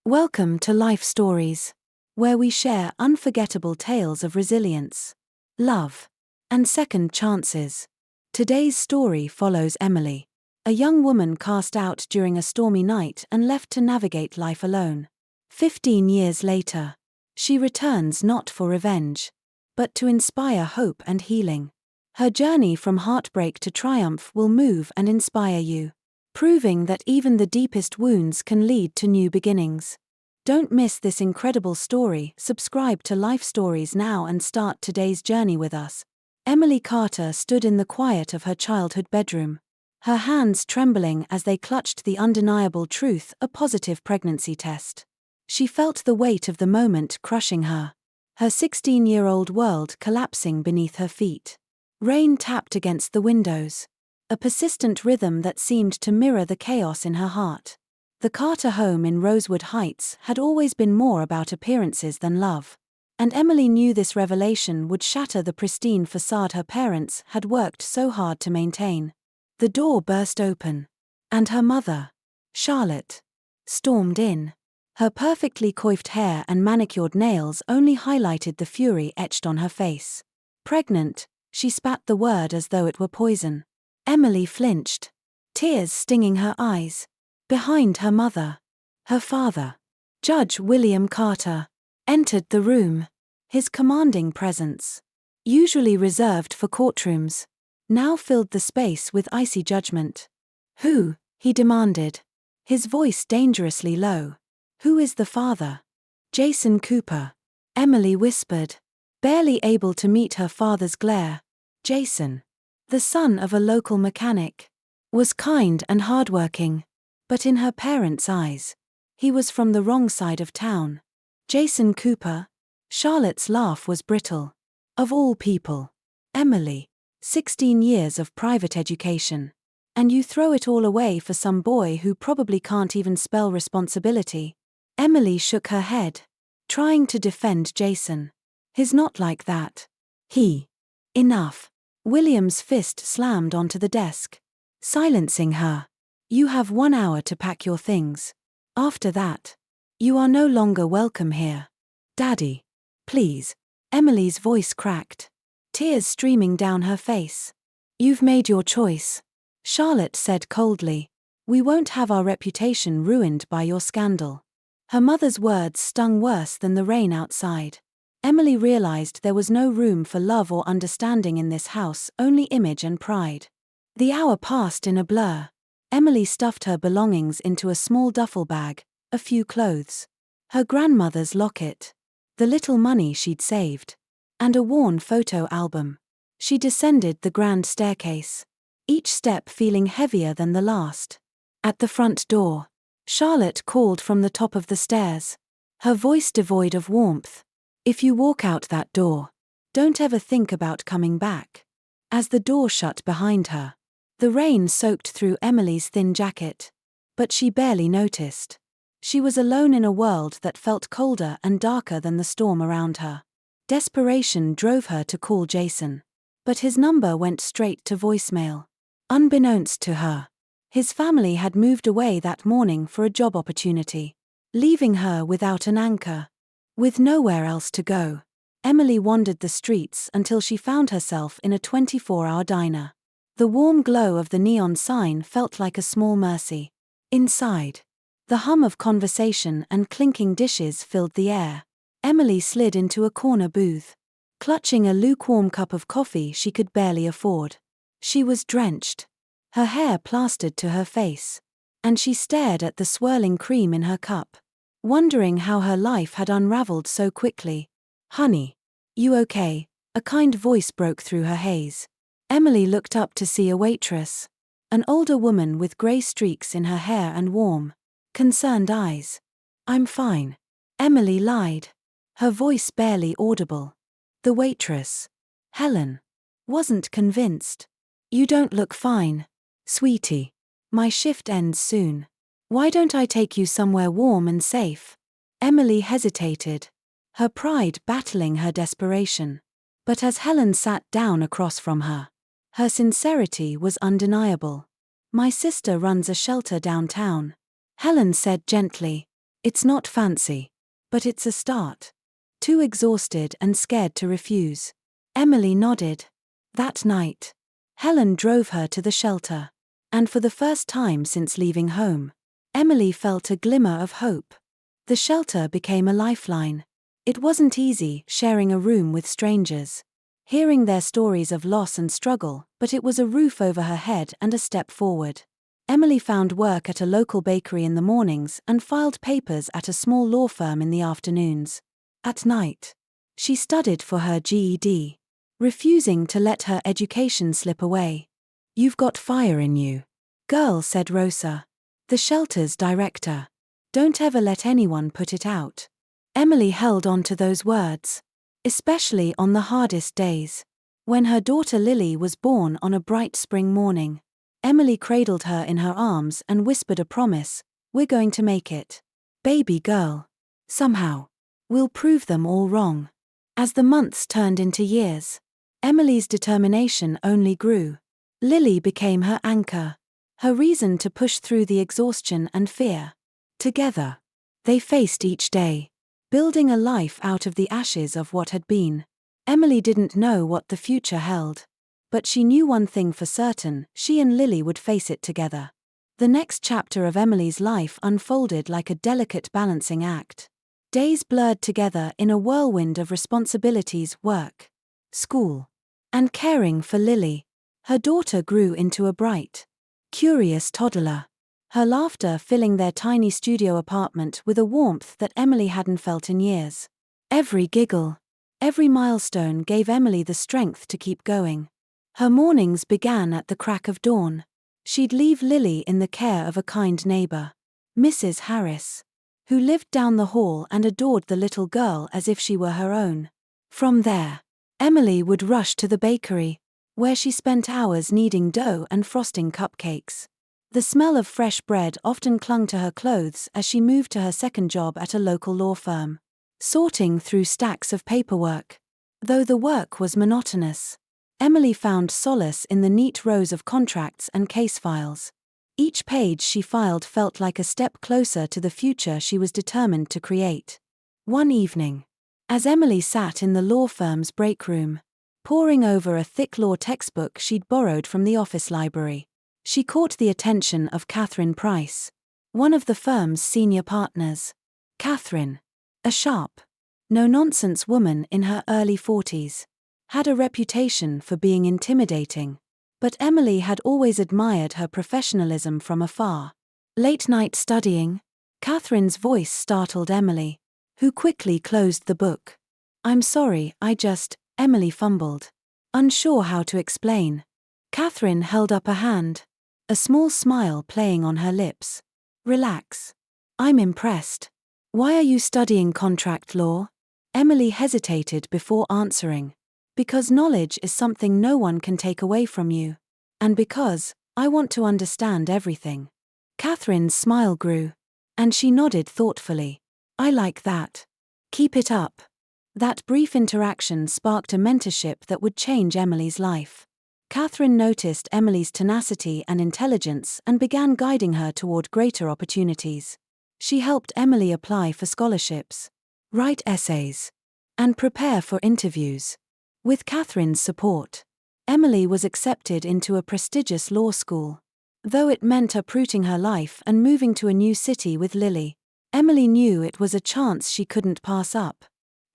Welcome to Life Stories, where we share unforgettable tales of resilience, love, and second chances. Today's story follows Emily, a young woman cast out during a stormy night and left to navigate life alone. 15 years later, she returns not for revenge, but to inspire hope and healing. Her journey from heartbreak to triumph will move and inspire you, proving that even the deepest wounds can lead to new beginnings. Don't miss this incredible story. Subscribe to Life Stories now and start today's journey with us. Emily Carter stood in the quiet of her childhood bedroom, her hands trembling as they clutched the undeniable truth: a positive pregnancy test. She felt the weight of the moment crushing her, her 16-year-old world collapsing beneath her feet. Rain tapped against the windows, a persistent rhythm that seemed to mirror the chaos in her heart. The Carter home in Rosewood Heights had always been more about appearances than love, and Emily knew this revelation would shatter the pristine facade her parents had worked so hard to maintain. The door burst open, and her mother, Charlotte, stormed in. Her perfectly coiffed hair and manicured nails only highlighted the fury etched on her face. Pregnant, she spat the word as though it were poison. Emily flinched, tears stinging her eyes. Behind her mother, her father, Judge William Carter, entered the room. His commanding presence, usually reserved for courtrooms, now filled the space with icy judgment. "Who?" he demanded, his voice dangerously low. "Who is the father?" "Jason Cooper," Emily whispered, barely able to meet her father's glare. Jason, the son of a local mechanic, was kind and hardworking, but in her parents' eyes, he was from the wrong side of town. Jason Cooper? Charlotte's laugh was brittle. Of all people. Emily, 16 years of private education. And you throw it all away for some boy who probably can't even spell responsibility. Emily shook her head, trying to defend Jason. "He's not like that. Enough." William's fist slammed onto the desk, silencing her. "You have 1 hour to pack your things. After that, you are no longer welcome here." "Daddy, please." Emily's voice cracked, tears streaming down her face. "You've made your choice," Charlotte said coldly. "We won't have our reputation ruined by your scandal." Her mother's words stung worse than the rain outside. Emily realized there was no room for love or understanding in this house, only image and pride. The hour passed in a blur. Emily stuffed her belongings into a small duffel bag, a few clothes, her grandmother's locket, the little money she'd saved, and a worn photo album. She descended the grand staircase, each step feeling heavier than the last. At the front door, Charlotte called from the top of the stairs, her voice devoid of warmth. "If you walk out that door, don't ever think about coming back." As the door shut behind her, the rain soaked through Emily's thin jacket, but she barely noticed. She was alone in a world that felt colder and darker than the storm around her. Desperation drove her to call Jason, but his number went straight to voicemail. Unbeknownst to her, his family had moved away that morning for a job opportunity, leaving her without an anchor. With nowhere else to go, Emily wandered the streets until she found herself in a 24-hour diner. The warm glow of the neon sign felt like a small mercy. Inside, the hum of conversation and clinking dishes filled the air. Emily slid into a corner booth, clutching a lukewarm cup of coffee she could barely afford. She was drenched, her hair plastered to her face, and she stared at the swirling cream in her cup, wondering how her life had unraveled so quickly. "Honey, you okay?" A kind voice broke through her haze. Emily looked up to see a waitress, an older woman with grey streaks in her hair and warm, concerned eyes. "I'm fine," Emily lied, her voice barely audible. The waitress, Helen, wasn't convinced. "You don't look fine, sweetie. My shift ends soon. Why don't I take you somewhere warm and safe?" Emily hesitated, her pride battling her desperation. But as Helen sat down across from her, her sincerity was undeniable. "My sister runs a shelter downtown," Helen said gently. It's not fancy. But it's a start. Too exhausted and scared to refuse. Emily nodded. That night, Helen drove her to the shelter. And for the first time since leaving home, Emily felt a glimmer of hope. The shelter became a lifeline. It wasn't easy sharing a room with strangers, hearing their stories of loss and struggle, but it was a roof over her head and a step forward. Emily found work at a local bakery in the mornings and filed papers at a small law firm in the afternoons. At night, she studied for her GED, refusing to let her education slip away. "You've got fire in you, girl," said Rosa, the shelter's director. "Don't ever let anyone put it out." Emily held on to those words, especially on the hardest days. When her daughter Lily was born on a bright spring morning, Emily cradled her in her arms and whispered a promise: "We're going to make it. Baby girl. Somehow. We'll prove them all wrong." As the months turned into years, Emily's determination only grew. Lily became her anchor, her reason to push through the exhaustion and fear. Together, they faced each day, building a life out of the ashes of what had been. Emily didn't know what the future held. But she knew one thing for certain: she and Lily would face it together. The next chapter of Emily's life unfolded like a delicate balancing act. Days blurred together in a whirlwind of responsibilities: work, school, and caring for Lily. Her daughter grew into a bright, curious toddler, her laughter filling their tiny studio apartment with a warmth that Emily hadn't felt in years. Every giggle, every milestone gave Emily the strength to keep going. Her mornings began at the crack of dawn. She'd leave Lily in the care of a kind neighbor, Mrs. Harris, who lived down the hall and adored the little girl as if she were her own. From there, Emily would rush to the bakery, where she spent hours kneading dough and frosting cupcakes. The smell of fresh bread often clung to her clothes as she moved to her second job at a local law firm, sorting through stacks of paperwork. Though the work was monotonous, Emily found solace in the neat rows of contracts and case files. Each page she filed felt like a step closer to the future she was determined to create. One evening, as Emily sat in the law firm's break room, poring over a thick law textbook she'd borrowed from the office library, she caught the attention of Catherine Price, one of the firm's senior partners. Catherine, a sharp, no-nonsense woman in her early 40s, had a reputation for being intimidating, but Emily had always admired her professionalism from afar. Late night studying, Catherine's voice startled Emily, who quickly closed the book. "I'm sorry, Emily fumbled, unsure how to explain. Catherine held up a hand, a small smile playing on her lips. "Relax. I'm impressed. Why are you studying contract law?" Emily hesitated before answering. "Because knowledge is something no one can take away from you. And because I want to understand everything." Catherine's smile grew, and she nodded thoughtfully. "I like that. Keep it up." That brief interaction sparked a mentorship that would change Emily's life. Catherine noticed Emily's tenacity and intelligence and began guiding her toward greater opportunities. She helped Emily apply for scholarships, write essays, and prepare for interviews. With Catherine's support, Emily was accepted into a prestigious law school. Though it meant uprooting her life and moving to a new city with Lily, Emily knew it was a chance she couldn't pass up.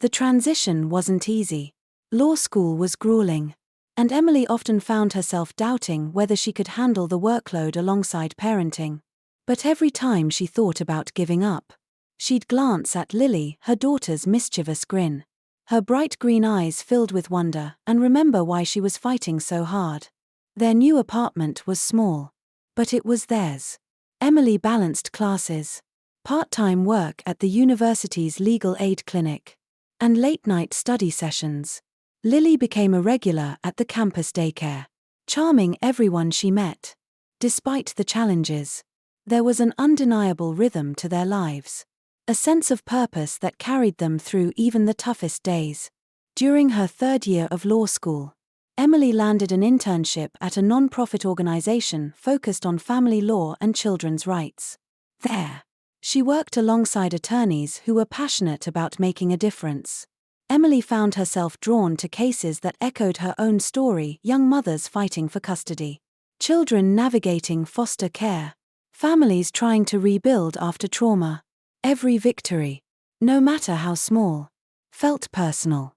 The transition wasn't easy. Law school was grueling, and Emily often found herself doubting whether she could handle the workload alongside parenting. But every time she thought about giving up, she'd glance at Lily, her daughter's mischievous grin, her bright green eyes filled with wonder, and remember why she was fighting so hard. Their new apartment was small, but it was theirs. Emily balanced classes, part-time work at the university's legal aid clinic, and late-night study sessions. Lily became a regular at the campus daycare, charming everyone she met. Despite the challenges, there was an undeniable rhythm to their lives, a sense of purpose that carried them through even the toughest days. During her third year of law school, Emily landed an internship at a non-profit organization focused on family law and children's rights. There, She worked alongside attorneys who were passionate about making a difference. Emily found herself drawn to cases that echoed her own story: young mothers fighting for custody, children navigating foster care, families trying to rebuild after trauma. Every victory, no matter how small, felt personal.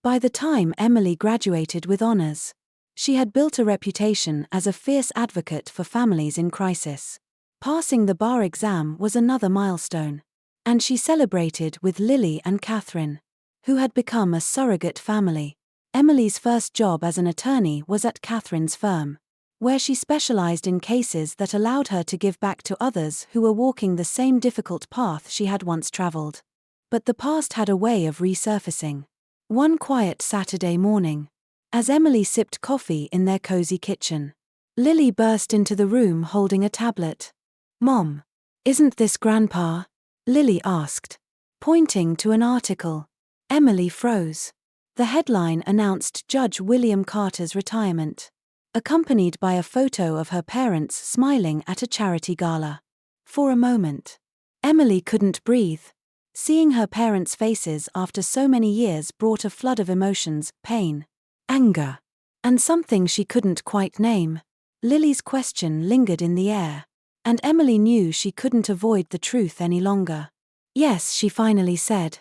By the time Emily graduated with honors, she had built a reputation as a fierce advocate for families in crisis. Passing the bar exam was another milestone, and she celebrated with Lily and Catherine, who had become a surrogate family. Emily's first job as an attorney was at Catherine's firm, where she specialized in cases that allowed her to give back to others who were walking the same difficult path she had once traveled. But the past had a way of resurfacing. One quiet Saturday morning, as Emily sipped coffee in their cozy kitchen, Lily burst into the room holding a tablet. "Mom, isn't this Grandpa?" Lily asked, pointing to an article. Emily froze. The headline announced Judge William Carter's retirement, accompanied by a photo of her parents smiling at a charity gala. For a moment, Emily couldn't breathe. Seeing her parents' faces after so many years brought a flood of emotions: pain, anger, and something she couldn't quite name. Lily's question lingered in the air, and Emily knew she couldn't avoid the truth any longer. "Yes," she finally said,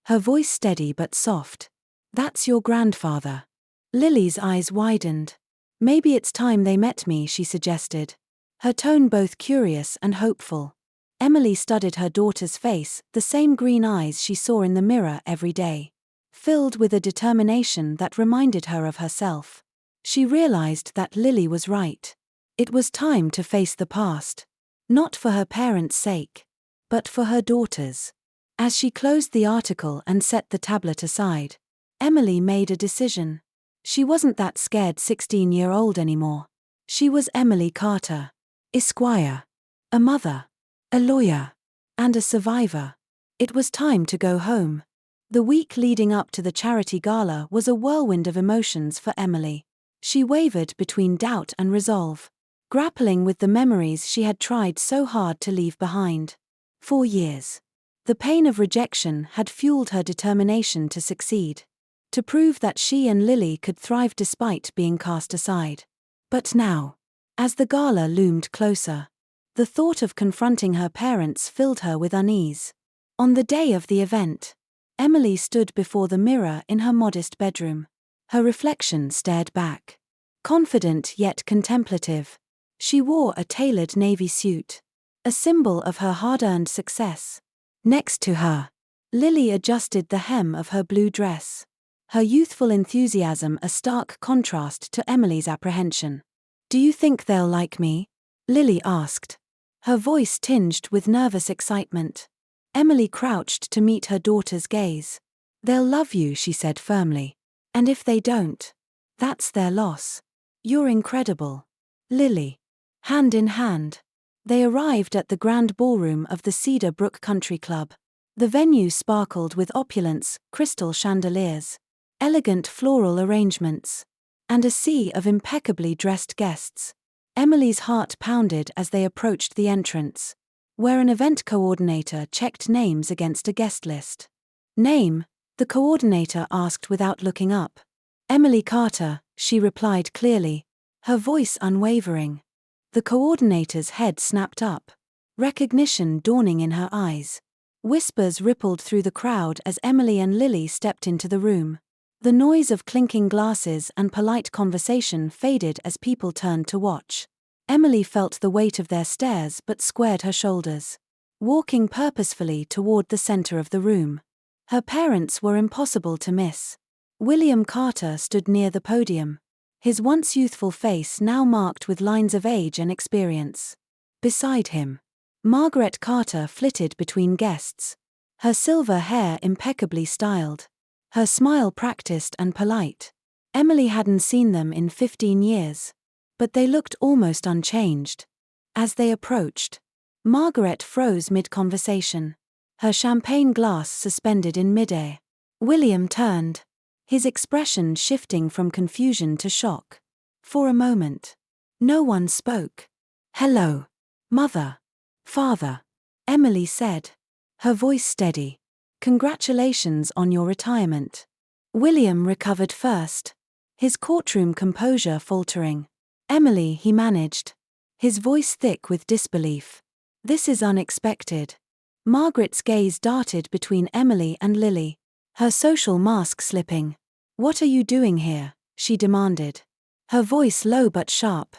her voice steady but soft. "That's your grandfather." Lily's eyes widened. "Maybe it's time they met me," she suggested, her tone both curious and hopeful. Emily studied her daughter's face, the same green eyes she saw in the mirror every day, filled with a determination that reminded her of herself. She realized that Lily was right. It was time to face the past, not for her parents' sake, but for her daughter's. As she closed the article and set the tablet aside, Emily made a decision. She wasn't that scared 16-year-old anymore. She was Emily Carter, Esquire, a mother, a lawyer, and a survivor. It was time to go home. The week leading up to the charity gala was a whirlwind of emotions for Emily. She wavered between doubt and resolve, grappling with the memories she had tried so hard to leave behind. For years, the pain of rejection had fueled her determination to succeed, to prove that she and Lily could thrive despite being cast aside. But now, as the gala loomed closer, the thought of confronting her parents filled her with unease. On the day of the event, Emily stood before the mirror in her modest bedroom. Her reflection stared back, confident yet contemplative. She wore a tailored navy suit, a symbol of her hard-earned success. Next to her, Lily adjusted the hem of her blue dress, her youthful enthusiasm a stark contrast to Emily's apprehension. "Do you think they'll like me?" Lily asked, her voice tinged with nervous excitement. Emily crouched to meet her daughter's gaze. "They'll love you," she said firmly. "And if they don't, that's their loss. You're incredible." Lily. Hand in hand, they arrived at the grand ballroom of the Cedar Brook Country Club. The venue sparkled with opulence, crystal chandeliers, elegant floral arrangements, and a sea of impeccably dressed guests. Emily's heart pounded as they approached the entrance, where an event coordinator checked names against a guest list. "Name?" the coordinator asked without looking up. "Emily Carter," she replied clearly, her voice unwavering. The coordinator's head snapped up, recognition dawning in her eyes. Whispers rippled through the crowd as Emily and Lily stepped into the room. The noise of clinking glasses and polite conversation faded as people turned to watch. Emily felt the weight of their stares but squared her shoulders, walking purposefully toward the center of the room. Her parents were impossible to miss. William Carter stood near the podium, his once youthful face now marked with lines of age and experience. Beside him, Margaret Carter flitted between guests, her silver hair impeccably styled, her smile practiced and polite. Emily hadn't seen them in 15 years, but they looked almost unchanged. As they approached, Margaret froze mid-conversation, her champagne glass suspended in midair. William turned, his expression shifting from confusion to shock. For a moment, no one spoke. "Hello, Mother, Father," Emily said, her voice steady. Congratulations on your retirement. William recovered first, his courtroom composure faltering. Emily, he managed, his voice thick with disbelief. This is unexpected. Margaret's gaze darted between Emily and Lily, her social mask slipping. What are you doing here? She demanded, her voice low but sharp.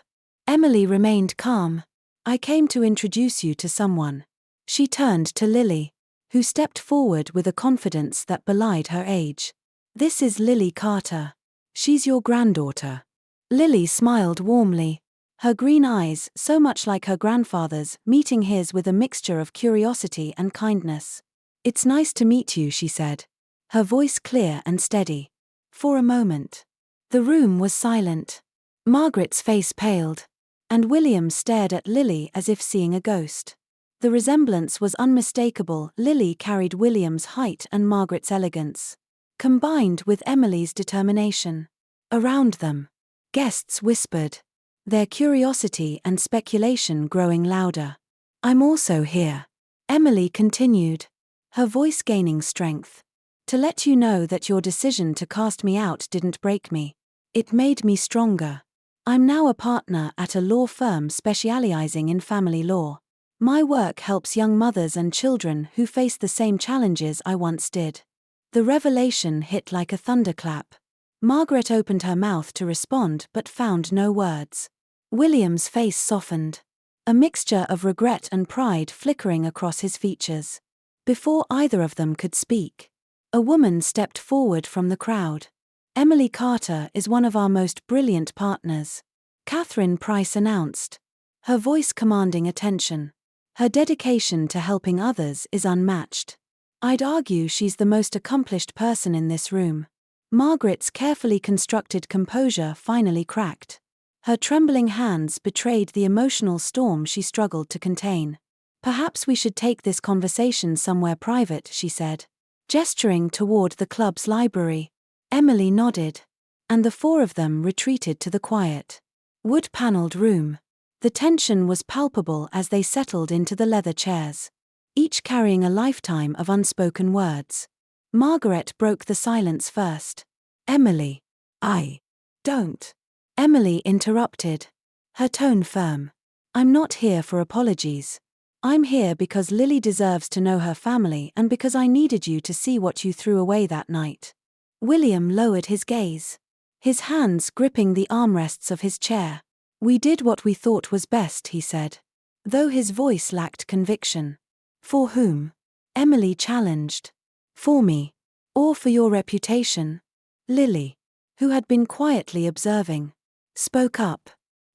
Emily remained calm. I came to introduce you to someone. She turned to Lily, who stepped forward with a confidence that belied her age. This is Lily Carter. She's your granddaughter. Lily smiled warmly, her green eyes, so much like her grandfather's, meeting his with a mixture of curiosity and kindness. It's nice to meet you, she said, her voice clear and steady. For a moment, the room was silent. Margaret's face paled, and William stared at Lily as if seeing a ghost. The resemblance was unmistakable. Lily carried William's height and Margaret's elegance, combined with Emily's determination. Around them, guests whispered, their curiosity and speculation growing louder. I'm also here, Emily continued, her voice gaining strength, to let you know that your decision to cast me out didn't break me. It made me stronger. I'm now a partner at a law firm specializing in family law. My work helps young mothers and children who face the same challenges I once did. The revelation hit like a thunderclap. Margaret opened her mouth to respond but found no words. William's face softened, a mixture of regret and pride flickering across his features. Before either of them could speak, a woman stepped forward from the crowd. Emily Carter is one of our most brilliant partners, Catherine Price announced, her voice commanding attention. Her dedication to helping others is unmatched. I'd argue she's the most accomplished person in this room. Margaret's carefully constructed composure finally cracked. Her trembling hands betrayed the emotional storm she struggled to contain. Perhaps we should take this conversation somewhere private, she said, gesturing toward the club's library. Emily nodded, and the four of them retreated to the quiet, wood-paneled room. The tension was palpable as they settled into the leather chairs, each carrying a lifetime of unspoken words. Margaret broke the silence first. Emily, I don't. Emily interrupted, her tone firm. I'm not here for apologies. I'm here because Lily deserves to know her family and because I needed you to see what you threw away that night. William lowered his gaze, his hands gripping the armrests of his chair. We did what we thought was best, he said, though his voice lacked conviction. For whom? Emily challenged. For me. Or for your reputation? Lily, who had been quietly observing, spoke up.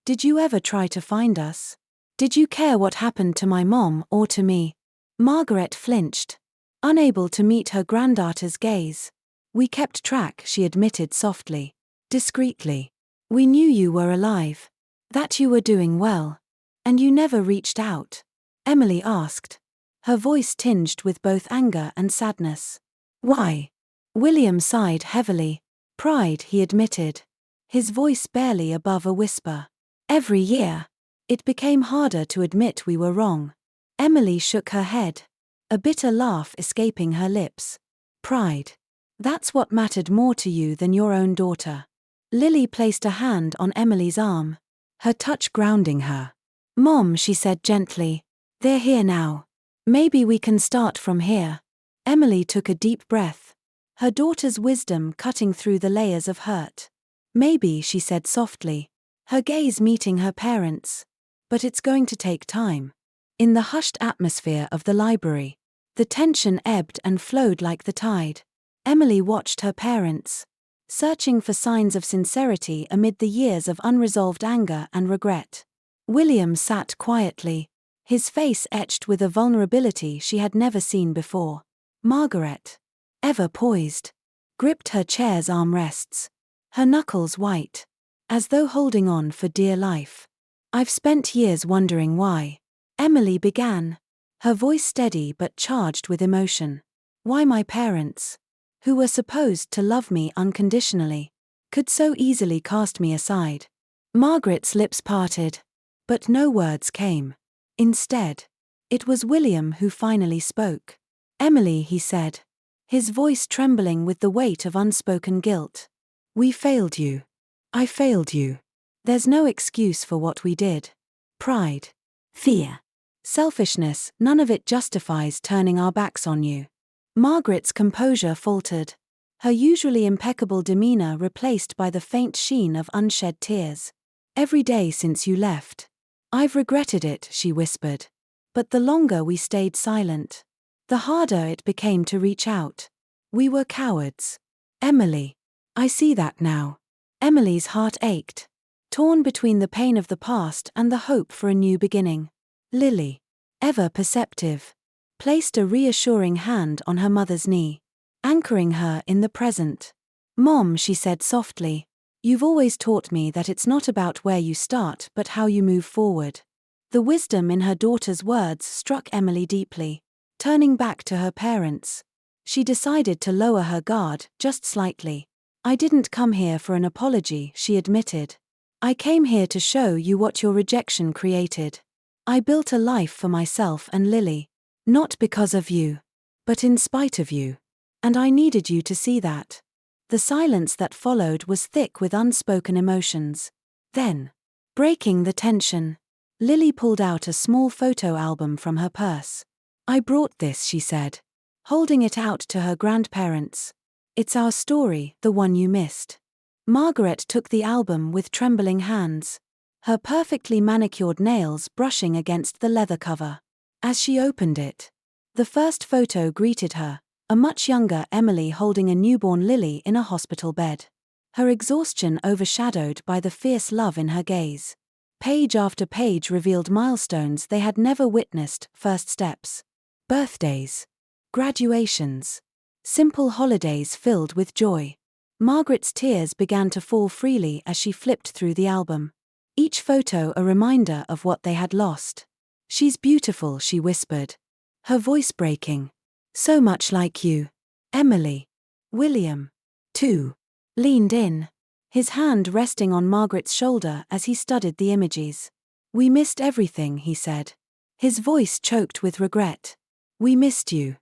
Did you ever try to find us? Did you care what happened to my mom or to me? Margaret flinched, unable to meet her granddaughter's gaze. We kept track, she admitted softly, discreetly. We knew you were alive, that you were doing well. And you never reached out? Emily asked, her voice tinged with both anger and sadness. Why? William sighed heavily. Pride, he admitted, his voice barely above a whisper. Every year, it became harder to admit we were wrong. Emily shook her head, a bitter laugh escaping her lips. Pride. That's what mattered more to you than your own daughter. Lily placed a hand on Emily's arm, her touch grounding her. Mom, she said gently, they're here now. Maybe we can start from here. Emily took a deep breath, her daughter's wisdom cutting through the layers of hurt. Maybe, she said softly, her gaze meeting her parents'. But it's going to take time. In the hushed atmosphere of the library, the tension ebbed and flowed like the tide. Emily watched her parents, searching for signs of sincerity amid the years of unresolved anger and regret. William sat quietly, his face etched with a vulnerability she had never seen before. Margaret, ever poised, gripped her chair's armrests, her knuckles white, as though holding on for dear life. I've spent years wondering why. Emily began, her voice steady but charged with emotion. Why my parents, who were supposed to love me unconditionally, could so easily cast me aside. Margaret's lips parted, but no words came. Instead, It was William who finally spoke. "Emily," he said, his voice trembling with the weight of unspoken guilt. "We failed you. I failed you. There's no excuse for what we did. Pride, fear, selfishness, none of it justifies turning our backs on you." Margaret's composure faltered, her usually impeccable demeanor replaced by the faint sheen of unshed tears. "Every day since you left, I've regretted it," she whispered. "But the longer we stayed silent, the harder it became to reach out. We were cowards. Emily. I see that now." Emily's heart ached, torn between the pain of the past and the hope for a new beginning. Lily, ever perceptive, placed a reassuring hand on her mother's knee, anchoring her in the present. "Mom," she said softly, "you've always taught me that it's not about where you start but how you move forward." The wisdom in her daughter's words struck Emily deeply. Turning back to her parents, she decided to lower her guard just slightly. "I didn't come here for an apology," she admitted. "I came here to show you what your rejection created. I built a life for myself and Lily, not because of you, but in spite of you. And I needed you to see that." The silence that followed was thick with unspoken emotions. Then, breaking the tension, Lily pulled out a small photo album from her purse. "I brought this," she said, holding it out to her grandparents. "It's our story, the one you missed." Margaret took the album with trembling hands, her perfectly manicured nails brushing against the leather cover. As she opened it, the first photo greeted her, a much younger Emily holding a newborn Lily in a hospital bed, her exhaustion overshadowed by the fierce love in her gaze. Page after page revealed milestones they had never witnessed: first steps, birthdays, graduations, simple holidays filled with joy. Margaret's tears began to fall freely as she flipped through the album, each photo a reminder of what they had lost. "She's beautiful," she whispered, her voice breaking. "So much like you, Emily." William, too, leaned in, his hand resting on Margaret's shoulder as he studied the images. "We missed everything," he said, his voice choked with regret. "We missed you."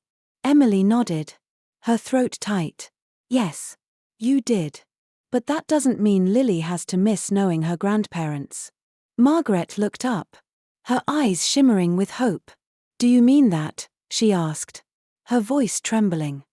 Emily nodded, her throat tight. "Yes, you did. But that doesn't mean Lily has to miss knowing her grandparents." Margaret looked up, her eyes shimmering with hope. "Do you mean that?" she asked, her voice trembling.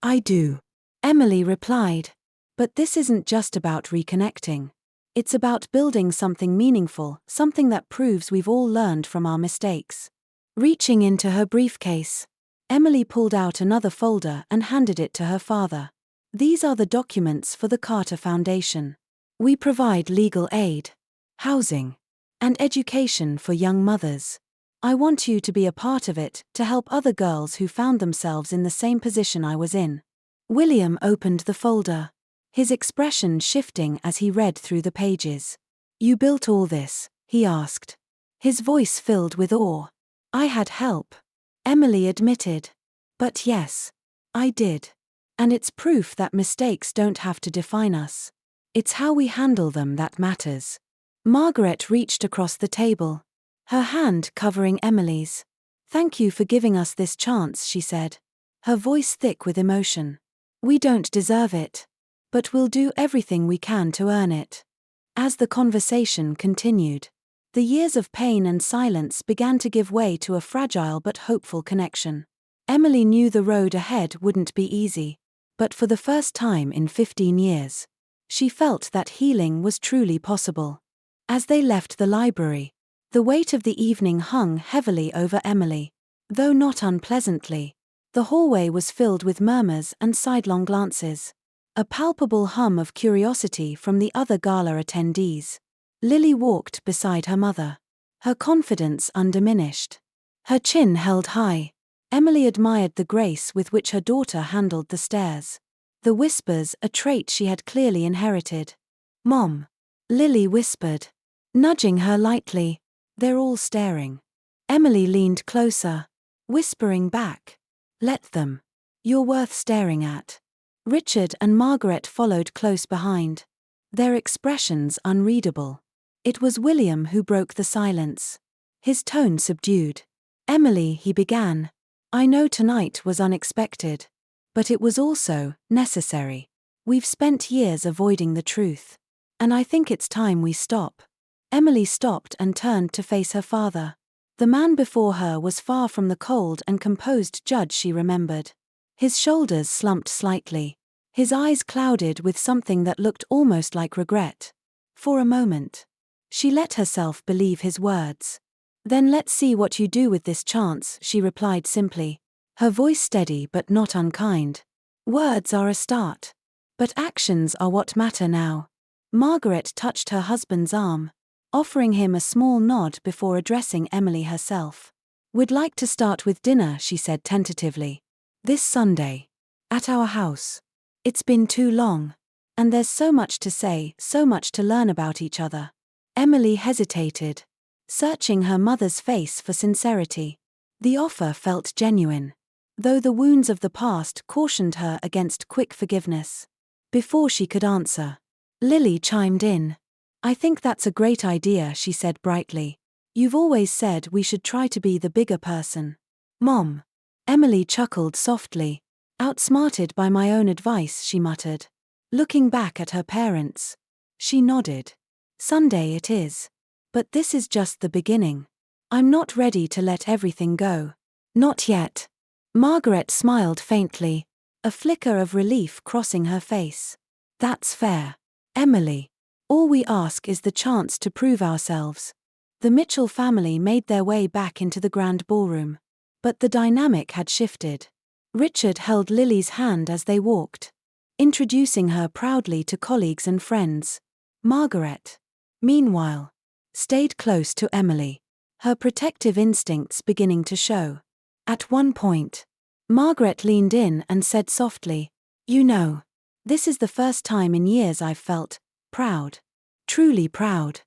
"I do," Emily replied. "But this isn't just about reconnecting. It's about building something meaningful, something that proves we've all learned from our mistakes." Reaching into her briefcase, Emily pulled out another folder and handed it to her father. "These are the documents for the Carter Foundation. We provide legal aid, housing, and education for young mothers. I want you to be a part of it, to help other girls who found themselves in the same position I was in." William opened the folder, his expression shifting as he read through the pages. "You built all this?" he asked, his voice filled with awe. "I had help," Emily admitted. "But yes, I did. And it's proof that mistakes don't have to define us. It's how we handle them that matters." Margaret reached across the table, her hand covering Emily's. "Thank you for giving us this chance," she said, her voice thick with emotion. "We don't deserve it, but we'll do everything we can to earn it." As the conversation continued, the years of pain and silence began to give way to a fragile but hopeful connection. Emily knew the road ahead wouldn't be easy, but for the first time in 15 years, she felt that healing was truly possible. As they left the library, the weight of the evening hung heavily over Emily, though not unpleasantly. The hallway was filled with murmurs and sidelong glances, a palpable hum of curiosity from the other gala attendees. Lily walked beside her mother, her confidence undiminished, her chin held high. Emily admired the grace with which her daughter handled the stairs, the whispers a trait she had clearly inherited. "Mom," Lily whispered, nudging her lightly. "They're all staring." Emily leaned closer, whispering back, "Let them. You're worth staring at." Richard and Margaret followed close behind, their expressions unreadable. It was William who broke the silence, his tone subdued. Emily, he began. I know tonight was unexpected. But it was also necessary. We've spent years avoiding the truth. And I think it's time we stop. Emily stopped and turned to face her father. The man before her was far from the cold and composed judge she remembered. His shoulders slumped slightly. His eyes clouded with something that looked almost like regret. For a moment, she let herself believe his words. Then let's see what you do with this chance, she replied simply, her voice steady but not unkind. Words are a start. But actions are what matter now. Margaret touched her husband's arm, offering him a small nod before addressing Emily herself. We'd like to start with dinner, she said tentatively. This Sunday. At our house. It's been too long. And there's so much to say, so much to learn about each other. Emily hesitated, searching her mother's face for sincerity. The offer felt genuine, though the wounds of the past cautioned her against quick forgiveness. Before she could answer, Lily chimed in. I think that's a great idea, she said brightly. You've always said we should try to be the bigger person. Mom. Emily chuckled softly. Outsmarted by my own advice, she muttered. Looking back at her parents. She nodded. Sunday it is. But this is just the beginning. I'm not ready to let everything go. Not yet. Margaret smiled faintly, a flicker of relief crossing her face. That's fair. Emily. All we ask is the chance to prove ourselves. The Mitchell family made their way back into the grand ballroom. But the dynamic had shifted. Richard held Lily's hand as they walked, introducing her proudly to colleagues and friends. Margaret, meanwhile, stayed close to Emily, her protective instincts beginning to show. At one point, Margaret leaned in and said softly, You know, this is the first time in years I've felt proud. Truly proud.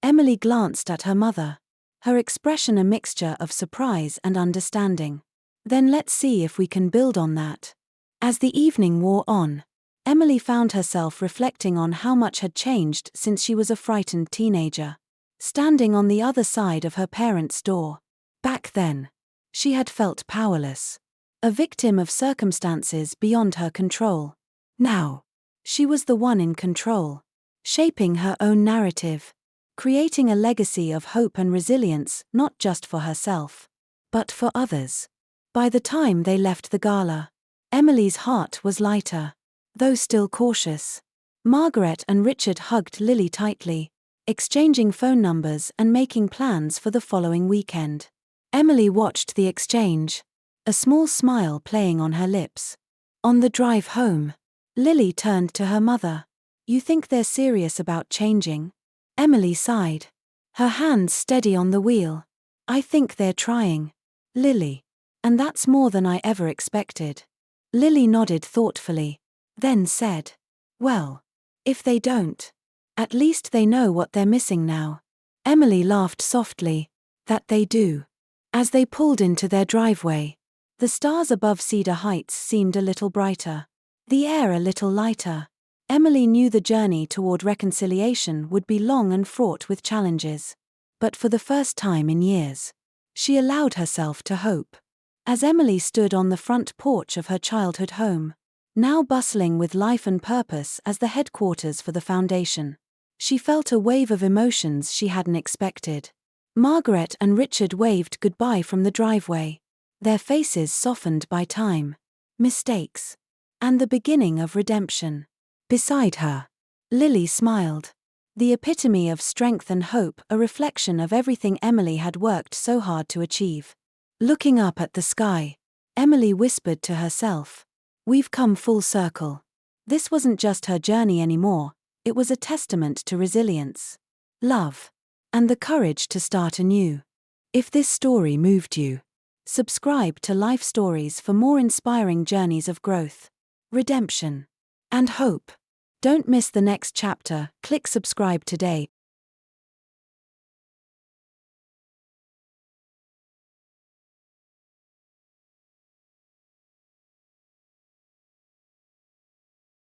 Emily glanced at her mother, her expression a mixture of surprise and understanding. Then let's see if we can build on that. As the evening wore on, Emily found herself reflecting on how much had changed since she was a frightened teenager, standing on the other side of her parents' door. Back then, she had felt powerless, a victim of circumstances beyond her control. Now, she was the one in control, shaping her own narrative, creating a legacy of hope and resilience not just for herself, but for others. By the time they left the gala, Emily's heart was lighter, though still cautious. Margaret and Richard hugged Lily tightly, exchanging phone numbers and making plans for the following weekend. Emily watched the exchange, a small smile playing on her lips. On the drive home, Lily turned to her mother. You think they're serious about changing? Emily sighed, her hands steady on the wheel. I think they're trying. Lily. And that's more than I ever expected. Lily nodded thoughtfully, then said, Well, if they don't, at least they know what they're missing now. Emily laughed softly, That they do. As they pulled into their driveway, the stars above Cedar Heights seemed a little brighter, the air a little lighter. Emily knew the journey toward reconciliation would be long and fraught with challenges. But for the first time in years, she allowed herself to hope. As Emily stood on the front porch of her childhood home, now bustling with life and purpose as the headquarters for the foundation, she felt a wave of emotions she hadn't expected. Margaret and Richard waved goodbye from the driveway, their faces softened by time, mistakes, and the beginning of redemption. Beside her, Lily smiled, the epitome of strength and hope, a reflection of everything Emily had worked so hard to achieve. Looking up at the sky, Emily whispered to herself, We've come full circle. This wasn't just her journey anymore, it was a testament to resilience, love, and the courage to start anew. If this story moved you, subscribe to Life Stories for more inspiring journeys of growth, redemption, and hope. Don't miss the next chapter. Click subscribe today.